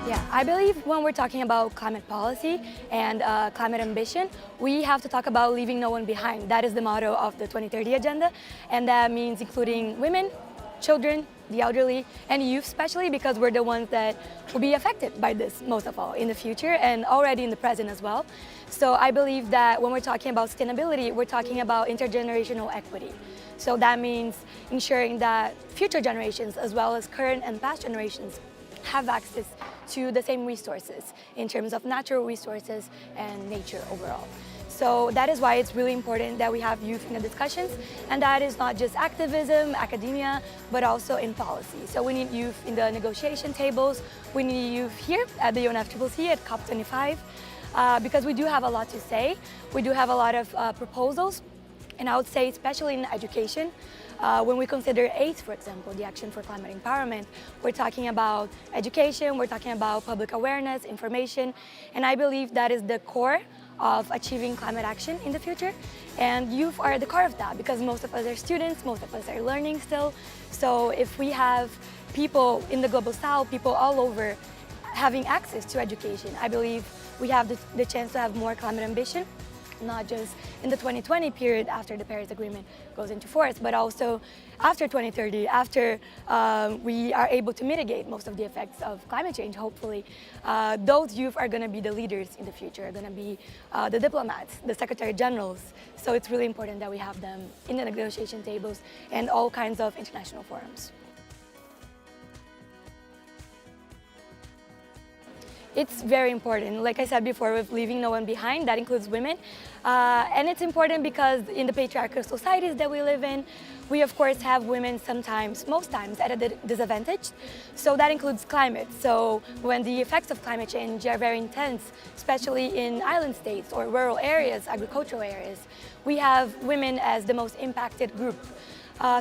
Yeah, I believe when we're talking about climate policy and climate ambition, we have to talk about leaving no one behind. That is the motto of the 2030 agenda, and that means including women, children, the elderly, and youth especially, because we're the ones that will be affected by this most of all in the future and already in the present as well. So I believe that when we're talking about sustainability, we're talking about intergenerational equity. So that means ensuring that future generations, as well as current and past generations, have access to the same resources in terms of natural resources and nature overall. So that is why it's really important that we have youth in the discussions, and that is not just activism, academia, but also in policy. So we need youth in the negotiation tables, we need youth here at the UNFCCC at COP25, because we do have a lot to say, we do have a lot of proposals, and I would say especially in education. When we consider ACE, for example, the Action for Climate Empowerment, we're talking about education, we're talking about public awareness, information, and I believe that is the core of achieving climate action in the future. And youth are at the core of that because most of us are students, most of us are learning still. So if we have people in the Global South, people all over having access to education, I believe we have the chance to have more climate ambition, not just in the 2020 period after the Paris Agreement goes into force, but also after 2030, after we are able to mitigate most of the effects of climate change, hopefully. Those youth are going to be the leaders in the future, are going to be the diplomats, the Secretary Generals. So it's really important that we have them in the negotiation tables and all kinds of international forums. It's very important. Like I said before, with leaving no one behind, that includes women. And it's important because in the patriarchal societies that we live in, we of course have women sometimes, most times, at a disadvantage. So that includes climate. So when the effects of climate change are very intense, especially in island states or rural areas, agricultural areas, we have women as the most impacted group.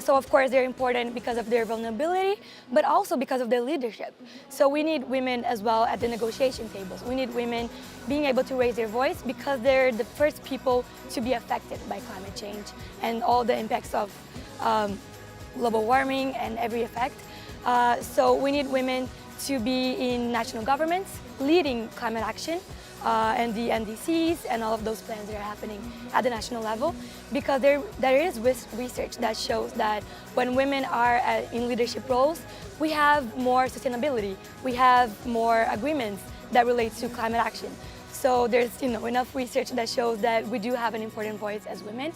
So of course they're important because of their vulnerability, but also because of their leadership. So we need women as well at the negotiation tables. We need women being able to raise their voice because they're the first people to be affected by climate change and all the impacts of global warming and every effect. So we need women to be in national governments leading climate action. And the NDCs and all of those plans that are happening at the national level, because there is research that shows that when women are in leadership roles, we have more sustainability, we have more agreements that relate to climate action. So there's enough research that shows that we do have an important voice as women.